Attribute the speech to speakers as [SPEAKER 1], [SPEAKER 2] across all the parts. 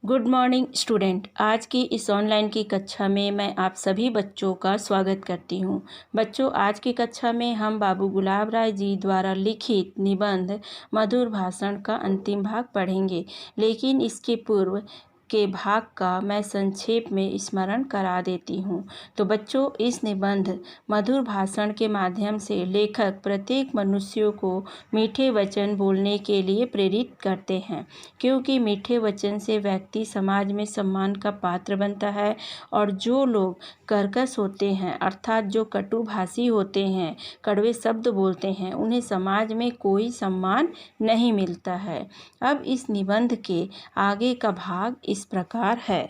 [SPEAKER 1] Good morning student. आज की इस ऑनलाइन की कक्षा में मैं आप सभी बच्चों का स्वागत करती हूं। बच्चों, आज की कक्षा में हम बाबू गुलाब राय जी द्वारा लिखित निबंध मधुर भाषण का अंतिम भाग पढ़ेंगे, लेकिन इसके पूर्व के भाग का मैं संक्षेप में स्मरण करा देती हूँ। तो बच्चों, इस निबंध मधुर भाषण के माध्यम से लेखक प्रत्येक मनुष्यों को मीठे वचन बोलने के लिए प्रेरित करते हैं, क्योंकि मीठे वचन से व्यक्ति समाज में सम्मान का पात्र बनता है और जो लोग कर्कश होते हैं, अर्थात जो कटुभाषी होते हैं, कड़वे शब्द बोलते हैं, उन्हें समाज में कोई सम्मान नहीं मिलता है। अब इस निबंध के आगे का भाग इस प्रकार है।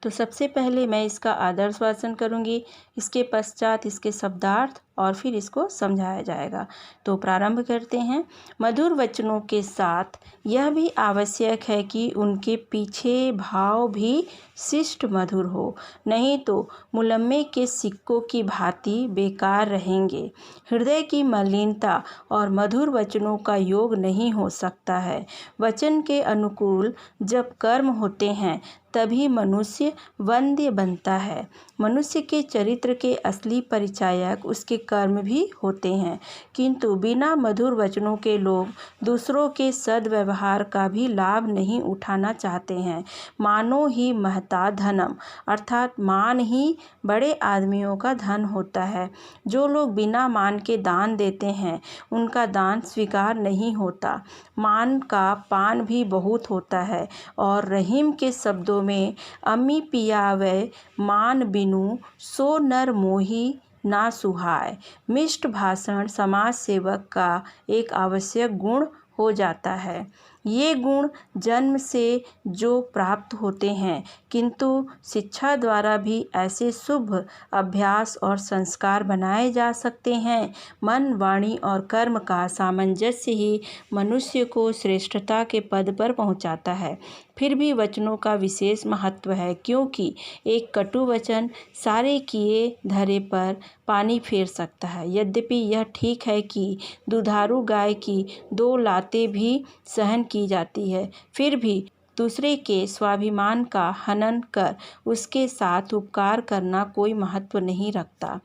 [SPEAKER 1] तो सबसे पहले मैं इसका आदर्श वाचन करूंगी, इसके पश्चात इसके शब्दार्थ और फिर इसको समझाया जाएगा। तो प्रारंभ करते हैं। मधुर वचनों के साथ यह भी आवश्यक है कि उनके पीछे भाव भी शिष्ट मधुर हो, नहीं तो मुलम्मे के सिक्कों की भांति बेकार रहेंगे। हृदय की मलिनता और मधुर वचनों का योग नहीं हो सकता है। वचन के अनुकूल जब कर्म होते हैं तभी मनुष्य वंद्य बनता है। मनुष्य के चरित्र के असली परिचायक उसके कर्म भी होते हैं, किंतु बिना मधुर वचनों के लोग दूसरों के सद्व्यवहार का भी लाभ नहीं उठाना चाहते हैं। मानो ही महता धनम, अर्थात मान ही बड़े आदमियों का धन होता है। जो लोग बिना मान के दान देते हैं उनका दान स्वीकार नहीं होता। मान का पान भी बहुत होता है और रहीम के शब्दों में अम्मी पियावे मान बिनु सो नर मोही ना सुहाय। मिष्ट भाषण समाज सेवक का एक आवश्यक गुण हो जाता है। ये गुण जन्म से जो प्राप्त होते हैं, किंतु शिक्षा द्वारा भी ऐसे शुभ अभ्यास और संस्कार बनाए जा सकते हैं। मन, वाणी और कर्म का सामंजस्य ही मनुष्य को श्रेष्ठता के पद पर पहुंचाता है। फिर भी वचनों का विशेष महत्व है, क्योंकि एक कटु वचन सारे किए धरे पर पानी फेर सकता है। यद्यपि यह ठीक है कि दुधारू गाय की 2 लातें भी सहन की जाती है, फिर भी दूसरे के स्वाभिमान का हनन कर उसके साथ उपकार करना कोई महत्व नहीं रखता।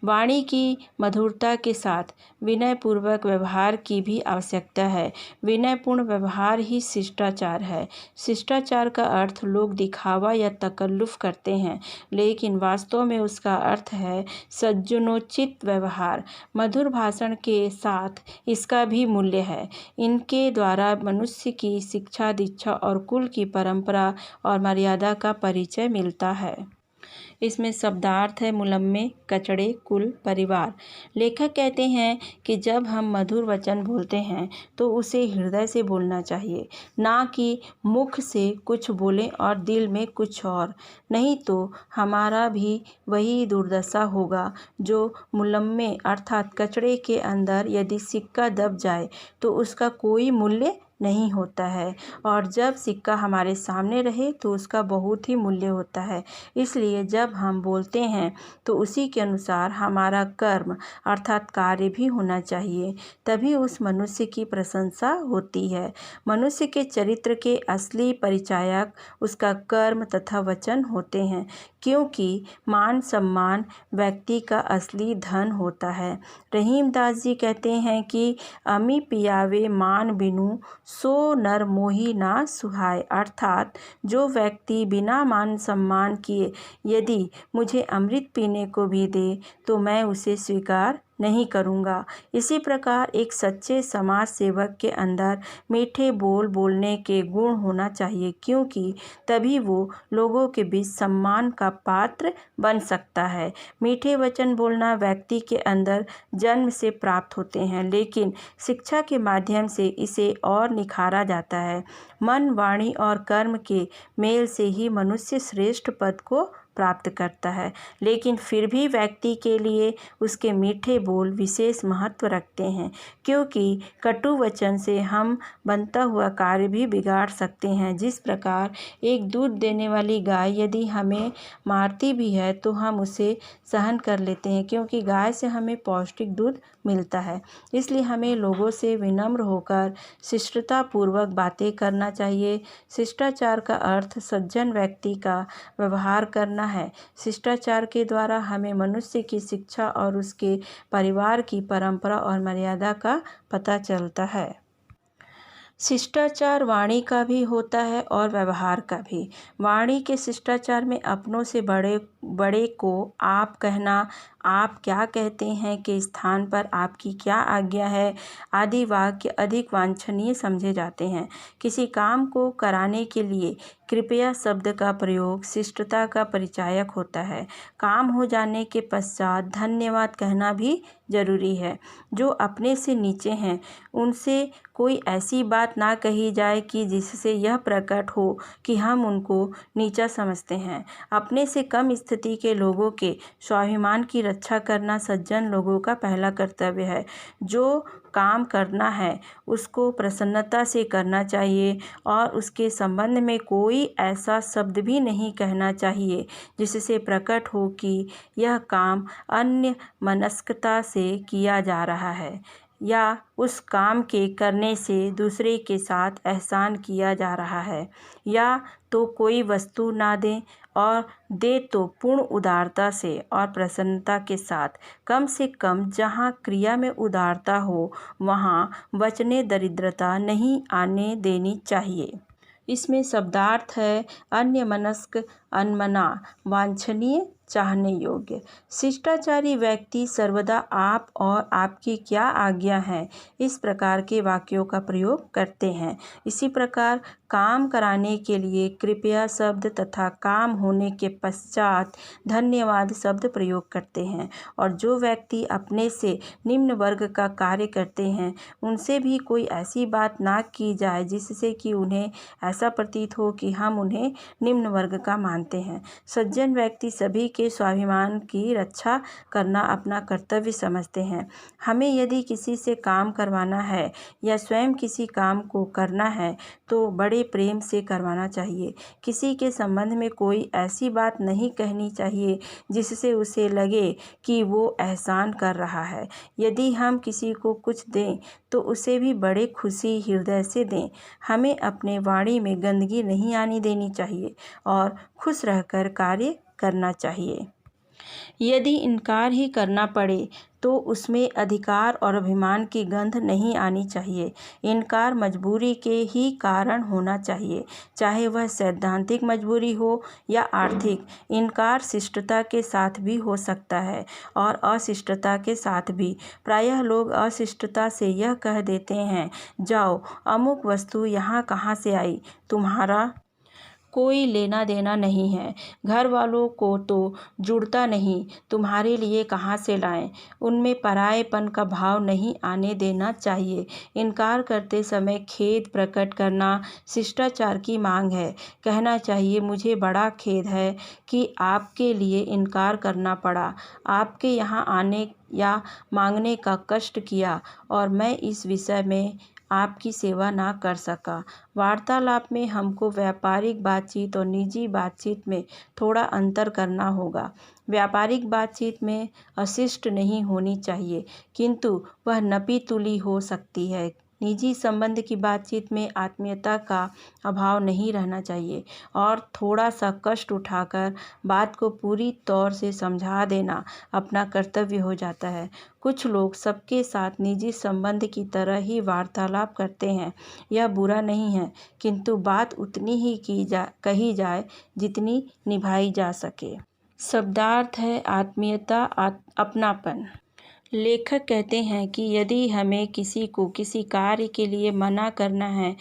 [SPEAKER 1] वाणी की मधुरता के साथ विनयपूर्वक व्यवहार की भी आवश्यकता है। विनयपूर्ण व्यवहार ही शिष्टाचार है। शिष्टाचार का अर्थ लोग दिखावा या तकल्लुफ करते हैं, लेकिन वास्तव में उसका अर्थ है सज्जनोचित व्यवहार। मधुर भाषण के साथ इसका भी मूल्य है। इनके द्वारा मनुष्य की शिक्षा, दीक्षा और कुल की परंपरा और मर्यादा का परिचय मिलता है। इसमें शब्दार्थ है मुलम्मे, कचड़े, कुल, परिवार। लेखक कहते हैं कि जब हम मधुर वचन बोलते हैं तो उसे हृदय से बोलना चाहिए, ना कि मुख से कुछ बोलें और दिल में कुछ और। नहीं तो हमारा भी वही दुर्दशा होगा जो मुलम्मे अर्थात कचड़े के अंदर यदि सिक्का दब जाए तो उसका कोई मूल्य नहीं होता है, और जब सिक्का हमारे सामने रहे तो उसका बहुत ही मूल्य होता है। इसलिए जब हम बोलते हैं तो उसी के अनुसार हमारा कर्म अर्थात कार्य भी होना चाहिए, तभी उस मनुष्य की प्रशंसा होती है। मनुष्य के चरित्र के असली परिचायक उसका कर्म तथा वचन होते हैं, क्योंकि मान सम्मान व्यक्ति का असली धन होता है। रहीमदास जी कहते हैं कि अमी पियावे मान बिनु सो नर मोही ना सुहाय, अर्थात जो व्यक्ति बिना मान सम्मान किए यदि मुझे अमृत पीने को भी दे तो मैं उसे स्वीकार नहीं करूँगा। इसी प्रकार एक सच्चे समाज सेवक के अंदर मीठे बोल बोलने के गुण होना चाहिए, क्योंकि तभी वो लोगों के बीच सम्मान का पात्र बन सकता है। मीठे वचन बोलना व्यक्ति के अंदर जन्म से प्राप्त होते हैं, लेकिन शिक्षा के माध्यम से इसे और निखारा जाता है। मन, वाणी और कर्म के मेल से ही मनुष्य श्रेष्ठ पद को प्राप्त करता है, लेकिन फिर भी व्यक्ति के लिए उसके मीठे बोल विशेष महत्व रखते हैं, क्योंकि कटु वचन से हम बनता हुआ कार्य भी बिगाड़ सकते हैं। जिस प्रकार एक दूध देने वाली गाय यदि हमें मारती भी है तो हम उसे सहन कर लेते हैं, क्योंकि गाय से हमें पौष्टिक दूध मिलता है। इसलिए हमें लोगों से विनम्र होकर शिष्टतापूर्वक बातें करना चाहिए। शिष्टाचार का अर्थ सज्जन व्यक्ति का व्यवहार करना है। शिष्टाचार के द्वारा हमें मनुष्य की शिक्षा और उसके परिवार की परंपरा और मर्यादा का पता चलता है। शिष्टाचार वाणी का भी होता है और व्यवहार का भी। वाणी के शिष्टाचार में अपनों से बड़े बड़े को आप कहना, आप क्या कहते हैं के स्थान पर आपकी क्या आज्ञा है आदि वाक्य अधिक वांछनीय समझे जाते हैं। किसी काम को कराने के लिए कृपया शब्द का प्रयोग शिष्टता का परिचायक होता है। काम हो जाने के पश्चात धन्यवाद कहना भी जरूरी है। जो अपने से नीचे हैं उनसे कोई ऐसी बात ना कही जाए कि जिससे यह प्रकट हो कि हम उनको नीचा समझते हैं। अपने से कम स्थिति के लोगों के स्वाभिमान की रक्षा करना सज्जन लोगों का पहला कर्तव्य है। जो काम करना है उसको प्रसन्नता से करना चाहिए और उसके संबंध में कोई ऐसा शब्द भी नहीं कहना चाहिए जिससे प्रकट हो कि यह काम अन्य मनस्कता से किया जा रहा है या उस काम के करने से दूसरे के साथ एहसान किया जा रहा है। या तो कोई वस्तु ना दें और दे तो पूर्ण उदारता से और प्रसन्नता के साथ। कम से कम जहाँ क्रिया में उदारता हो वहाँ वचने दरिद्रता नहीं आने देनी चाहिए। इसमें शब्दार्थ है अन्यमनस्क, अनमना, वांछनीय, चाहने योग्य। शिष्टाचारी व्यक्ति सर्वदा आप और आपकी क्या आज्ञा है इस प्रकार के वाक्यों का प्रयोग करते हैं। इसी प्रकार काम कराने के लिए कृपया शब्द तथा काम होने के पश्चात धन्यवाद शब्द प्रयोग करते हैं। और जो व्यक्ति अपने से निम्न वर्ग का कार्य करते हैं उनसे भी कोई ऐसी बात ना की जाए जिससे कि उन्हें ऐसा प्रतीत हो कि हम उन्हें निम्न वर्ग का मानते हैं। सज्जन व्यक्ति सभी के स्वाभिमान की रक्षा करना अपना कर्तव्य समझते हैं। हमें यदि किसी से काम करवाना है या स्वयं किसी काम को करना है तो बड़े प्रेम से करवाना चाहिए। किसी के संबंध में कोई ऐसी बात नहीं कहनी चाहिए जिससे उसे लगे कि वो एहसान कर रहा है। यदि हम किसी को कुछ दें तो उसे भी बड़े खुशी हृदय से दें। हमें अपने वाणी में गंदगी नहीं आनी देनी चाहिए और खुश रहकर कार्य करना चाहिए। यदि इनकार ही करना पड़े तो उसमें अधिकार और अभिमान की गंध नहीं आनी चाहिए। इनकार मजबूरी के ही कारण होना चाहिए, चाहे वह सैद्धांतिक मजबूरी हो या आर्थिक। इनकार शिष्टता के साथ भी हो सकता है और अशिष्टता के साथ भी। प्रायः लोग अशिष्टता से यह कह देते हैं, जाओ अमुक वस्तु यहाँ कहाँ से आई, तुम्हारा कोई लेना देना नहीं है। घर वालों को तो जुड़ता नहीं, तुम्हारे लिए कहाँ से लाएं। उनमें परायेपन का भाव नहीं आने देना चाहिए। इनकार करते समय खेद प्रकट करना शिष्टाचार की मांग है। कहना चाहिए, मुझे बड़ा खेद है कि आपके लिए इनकार करना पड़ा, आपके यहाँ आने या मांगने का कष्ट किया और मैं इस विषय में आपकी सेवा ना कर सका। वार्तालाप में हमको व्यापारिक बातचीत और निजी बातचीत में थोड़ा अंतर करना होगा। व्यापारिक बातचीत में अशिष्ट नहीं होनी चाहिए, किंतु वह नपी तुली हो सकती है। निजी संबंध की बातचीत में आत्मीयता का अभाव नहीं रहना चाहिए और थोड़ा सा कष्ट उठाकर बात को पूरी तौर से समझा देना अपना कर्तव्य हो जाता है। कुछ लोग सबके साथ निजी संबंध की तरह ही वार्तालाप करते हैं। यह बुरा नहीं है, किंतु बात उतनी ही कही जाए जितनी निभाई जा सके। शब्दार्थ है आत्मीयता, अपनापन। लेखक कहते हैं कि यदि हमें किसी को किसी कार्य के लिए मना करना है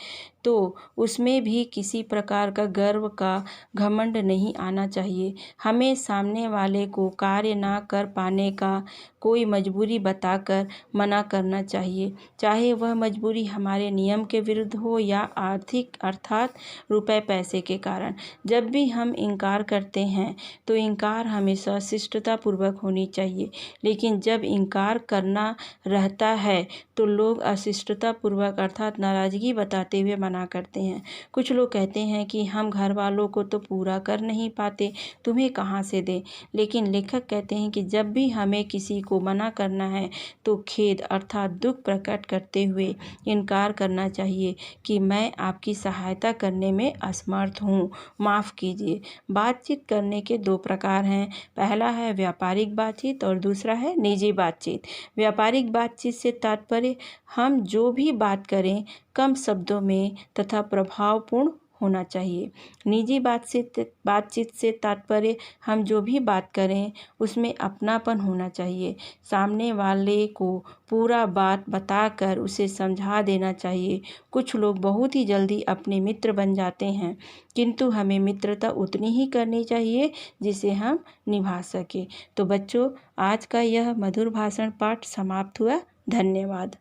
[SPEAKER 1] तो उसमें भी किसी प्रकार का गर्व का घमंड नहीं आना चाहिए। हमें सामने वाले को कार्य ना कर पाने का कोई मजबूरी बताकर मना करना चाहिए, चाहे वह मजबूरी हमारे नियम के विरुद्ध हो या आर्थिक अर्थात रुपए पैसे के कारण। जब भी हम इनकार करते हैं तो इनकार हमेशा शिष्टतापूर्वक होनी चाहिए, लेकिन जब इनकार करना रहता है तो लोग अशिष्टतापूर्वक अर्थात नाराजगी बताते हुए मना मना करते हैं। कुछ लोग कहते हैं कि हम घर वालों को तो पूरा कर नहीं पाते, तुम्हें कहाँ से दें। लेकिन लेखक कहते हैं कि जब भी हमें किसी को मना करना है तो खेद अर्थात दुख प्रकट करते हुए इनकार करना चाहिए कि मैं आपकी सहायता करने में असमर्थ हूँ, माफ़ कीजिए। बातचीत करने के दो प्रकार हैं। पहला है व्यापारिक बातचीत और दूसरा है निजी बातचीत। व्यापारिक बातचीत से तात्पर्य हम जो भी बात करें कम शब्दों में तथा प्रभावपूर्ण होना चाहिए। निजी बातचीत से तात्पर्य हम जो भी बात करें उसमें अपनापन होना चाहिए। सामने वाले को पूरा बात बताकर उसे समझा देना चाहिए। कुछ लोग बहुत ही जल्दी अपने मित्र बन जाते हैं, किंतु हमें मित्रता उतनी ही करनी चाहिए जिसे हम निभा सकें। तो बच्चों, आज का यह मधुर भाषण पाठ समाप्त हुआ। धन्यवाद।